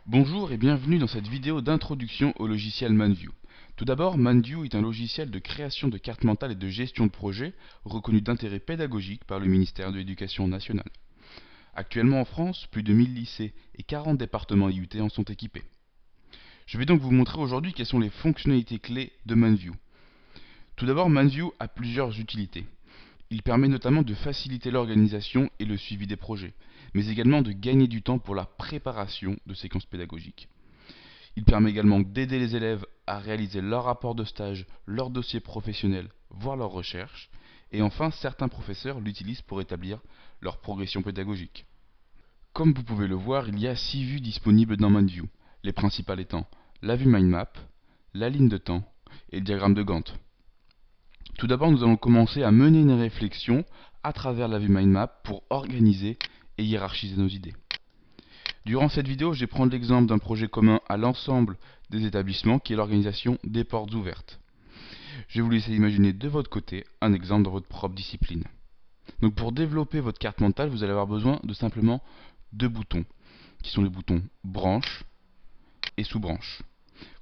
Bonjour et bienvenue dans cette vidéo d'introduction au logiciel ManView. Tout d'abord, ManView est un logiciel de création de cartes mentales et de gestion de projet reconnu d'intérêt pédagogique par le ministère de l'Éducation nationale. Actuellement en France, plus de 1000 lycées et 40 départements IUT en sont équipés. Je vais donc vous montrer aujourd'hui quelles sont les fonctionnalités clés de ManView. Tout d'abord, ManView a plusieurs utilités. Il permet notamment de faciliter l'organisation et le suivi des projets, mais également de gagner du temps pour la préparation de séquences pédagogiques. Il permet également d'aider les élèves à réaliser leur rapport de stage, leur dossier professionnel, voire leurs recherches. Et enfin, certains professeurs l'utilisent pour établir leur progression pédagogique. Comme vous pouvez le voir, il y a 6 vues disponibles dans MindView, les principales étant la vue MindMap, la ligne de temps et le diagramme de Gantt. Tout d'abord, nous allons commencer à mener une réflexion à travers la vue MindMap pour organiser et hiérarchiser nos idées. Durant cette vidéo, je vais prendre l'exemple d'un projet commun à l'ensemble des établissements qui est l'organisation des portes ouvertes. Je vais vous laisser imaginer de votre côté un exemple dans votre propre discipline. Donc pour développer votre carte mentale, vous allez avoir besoin de simplement deux boutons, qui sont les boutons branche et sous-branche.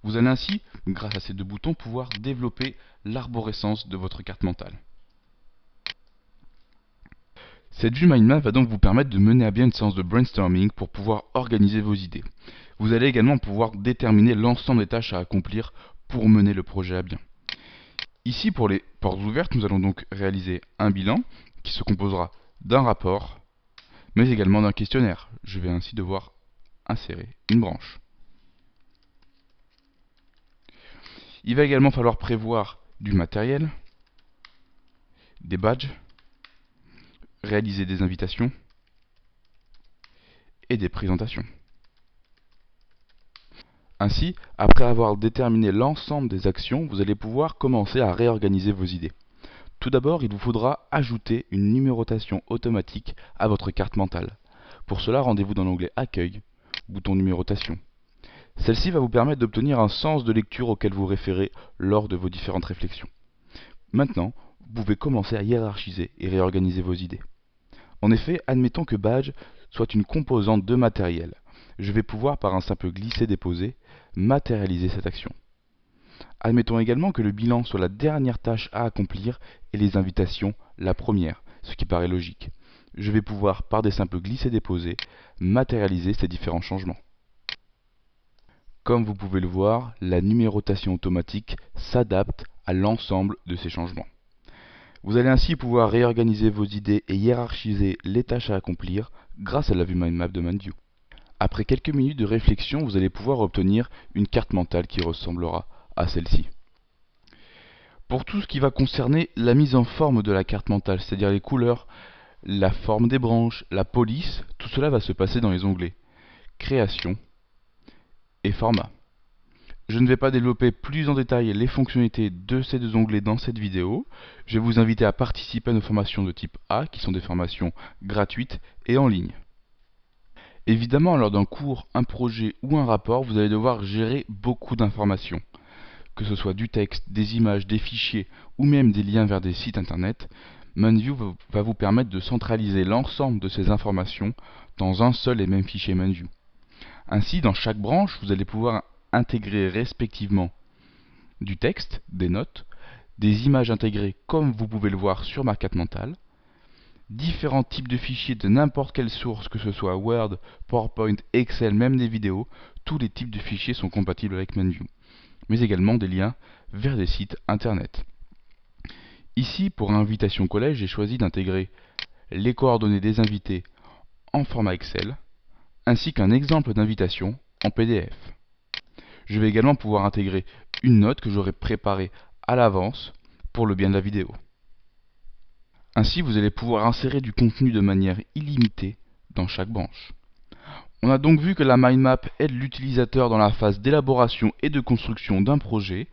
Vous allez ainsi, grâce à ces deux boutons, pouvoir développer l'arborescence de votre carte mentale. Cette vue mindmap va donc vous permettre de mener à bien une séance de brainstorming pour pouvoir organiser vos idées. Vous allez également pouvoir déterminer l'ensemble des tâches à accomplir pour mener le projet à bien. Ici, pour les portes ouvertes, nous allons donc réaliser un bilan qui se composera d'un rapport, mais également d'un questionnaire. Je vais ainsi devoir insérer une branche. Il va également falloir prévoir du matériel, des badges, réaliser des invitations et des présentations. Ainsi, après avoir déterminé l'ensemble des actions, vous allez pouvoir commencer à réorganiser vos idées. Tout d'abord, il vous faudra ajouter une numérotation automatique à votre carte mentale. Pour cela, rendez-vous dans l'onglet Accueil, bouton Numérotation. Celle-ci va vous permettre d'obtenir un sens de lecture auquel vous référez lors de vos différentes réflexions. Maintenant, vous pouvez commencer à hiérarchiser et réorganiser vos idées. En effet, admettons que badge soit une composante de matériel. Je vais pouvoir, par un simple glisser-déposer, matérialiser cette action. Admettons également que le bilan soit la dernière tâche à accomplir et les invitations la première, ce qui paraît logique. Je vais pouvoir, par des simples glisser-déposer, matérialiser ces différents changements. Comme vous pouvez le voir, la numérotation automatique s'adapte à l'ensemble de ces changements. Vous allez ainsi pouvoir réorganiser vos idées et hiérarchiser les tâches à accomplir grâce à la vue mindmap de MindView. Après quelques minutes de réflexion, vous allez pouvoir obtenir une carte mentale qui ressemblera à celle-ci. Pour tout ce qui va concerner la mise en forme de la carte mentale, c'est-à-dire les couleurs, la forme des branches, la police, tout cela va se passer dans les onglets Création et Format. Je ne vais pas développer plus en détail les fonctionnalités de ces deux onglets dans cette vidéo. Je vais vous inviter à participer à nos formations de type A, qui sont des formations gratuites et en ligne. Évidemment, lors d'un cours, un projet ou un rapport, vous allez devoir gérer beaucoup d'informations. Que ce soit du texte, des images, des fichiers ou même des liens vers des sites internet, MindView va vous permettre de centraliser l'ensemble de ces informations dans un seul et même fichier MindView. Ainsi, dans chaque branche, vous allez pouvoir intégrer respectivement du texte, des notes, des images intégrées comme vous pouvez le voir sur ma carte mentale, différents types de fichiers de n'importe quelle source, que ce soit Word, PowerPoint, Excel, même des vidéos, tous les types de fichiers sont compatibles avec MindView, mais également des liens vers des sites internet. Ici, pour invitation collège, j'ai choisi d'intégrer les coordonnées des invités en format Excel, ainsi qu'un exemple d'invitation en PDF. Je vais également pouvoir intégrer une note que j'aurai préparée à l'avance pour le bien de la vidéo. Ainsi, vous allez pouvoir insérer du contenu de manière illimitée dans chaque branche. On a donc vu que la mindmap aide l'utilisateur dans la phase d'élaboration et de construction d'un projet.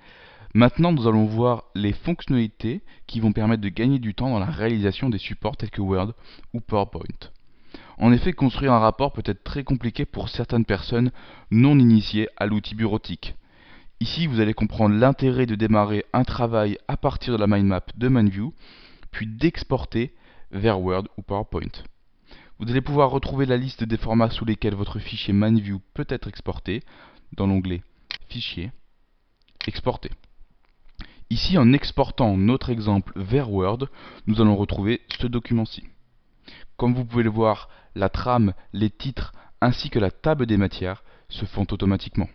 Maintenant, nous allons voir les fonctionnalités qui vont permettre de gagner du temps dans la réalisation des supports tels que Word ou PowerPoint. En effet, construire un rapport peut être très compliqué pour certaines personnes non initiées à l'outil bureautique. Ici, vous allez comprendre l'intérêt de démarrer un travail à partir de la mindmap de MindView, puis d'exporter vers Word ou PowerPoint. Vous allez pouvoir retrouver la liste des formats sous lesquels votre fichier ManView peut être exporté dans l'onglet Fichier, Exporter. Ici, en exportant notre exemple vers Word, nous allons retrouver ce document-ci. Comme vous pouvez le voir, la trame, les titres ainsi que la table des matières se font automatiquement.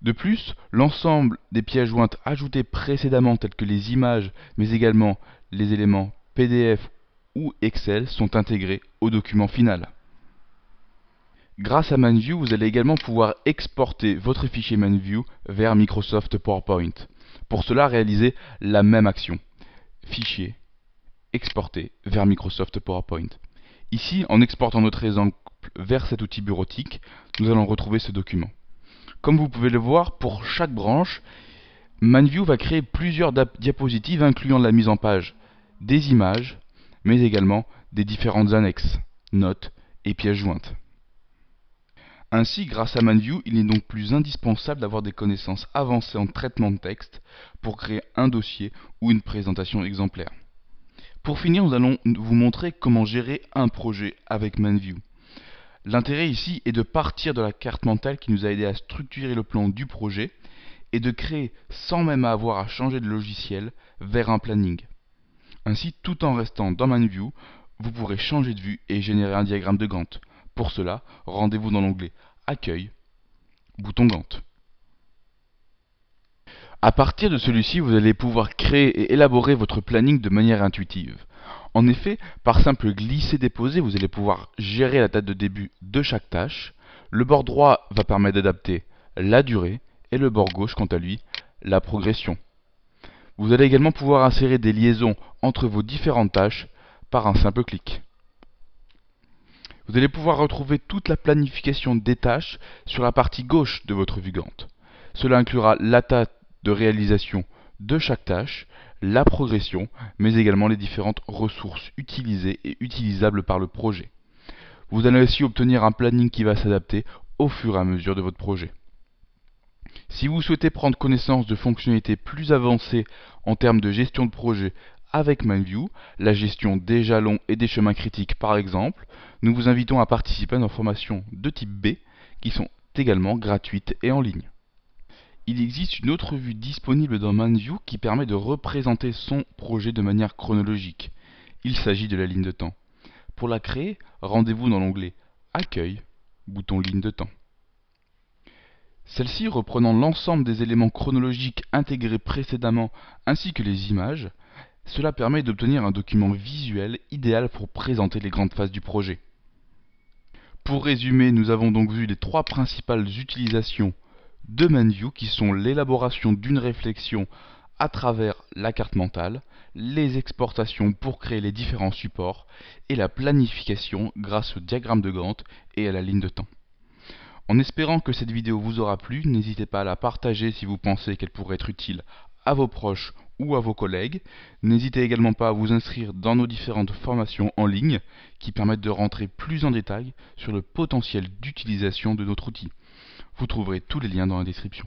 De plus, l'ensemble des pièces jointes ajoutées précédemment telles que les images, mais également les éléments PDF ou Excel sont intégrés au document final. Grâce à ManView, vous allez également pouvoir exporter votre fichier ManView vers Microsoft PowerPoint. Pour cela, réalisez la même action. Fichier, exporter vers Microsoft PowerPoint. Ici, en exportant notre exemple vers cet outil bureautique, nous allons retrouver ce document. Comme vous pouvez le voir, pour chaque branche, ManView va créer plusieurs diapositives incluant la mise en page des images, mais également des différentes annexes, notes et pièces jointes. Ainsi, grâce à ManView, il n'est donc plus indispensable d'avoir des connaissances avancées en traitement de texte pour créer un dossier ou une présentation exemplaire. Pour finir, nous allons vous montrer comment gérer un projet avec ManView. L'intérêt ici est de partir de la carte mentale qui nous a aidé à structurer le plan du projet et de créer, sans même avoir à changer de logiciel, vers un planning. Ainsi, tout en restant dans ManView, vous pourrez changer de vue et générer un diagramme de Gantt. Pour cela, rendez-vous dans l'onglet Accueil, bouton Gantt. À partir de celui-ci, vous allez pouvoir créer et élaborer votre planning de manière intuitive. En effet, par simple glisser-déposer, vous allez pouvoir gérer la date de début de chaque tâche. Le bord droit va permettre d'adapter la durée et le bord gauche, quant à lui, la progression. Vous allez également pouvoir insérer des liaisons entre vos différentes tâches par un simple clic. Vous allez pouvoir retrouver toute la planification des tâches sur la partie gauche de votre vue Gantt. Cela inclura la date de réalisation de chaque tâche, la progression, mais également les différentes ressources utilisées et utilisables par le projet. Vous allez aussi obtenir un planning qui va s'adapter au fur et à mesure de votre projet. Si vous souhaitez prendre connaissance de fonctionnalités plus avancées en termes de gestion de projet avec ManView, la gestion des jalons et des chemins critiques par exemple, nous vous invitons à participer à nos formations de type B qui sont également gratuites et en ligne. Il existe une autre vue disponible dans ManView qui permet de représenter son projet de manière chronologique. Il s'agit de la ligne de temps. Pour la créer, rendez-vous dans l'onglet Accueil, bouton ligne de temps. Celle-ci, reprenant l'ensemble des éléments chronologiques intégrés précédemment ainsi que les images, cela permet d'obtenir un document visuel idéal pour présenter les grandes phases du projet. Pour résumer, nous avons donc vu les trois principales utilisations de ManView qui sont l'élaboration d'une réflexion à travers la carte mentale, les exportations pour créer les différents supports et la planification grâce au diagramme de Gantt et à la ligne de temps. En espérant que cette vidéo vous aura plu, n'hésitez pas à la partager si vous pensez qu'elle pourrait être utile à vos proches ou à vos collègues. N'hésitez également pas à vous inscrire dans nos différentes formations en ligne qui permettent de rentrer plus en détail sur le potentiel d'utilisation de notre outil. Vous trouverez tous les liens dans la description.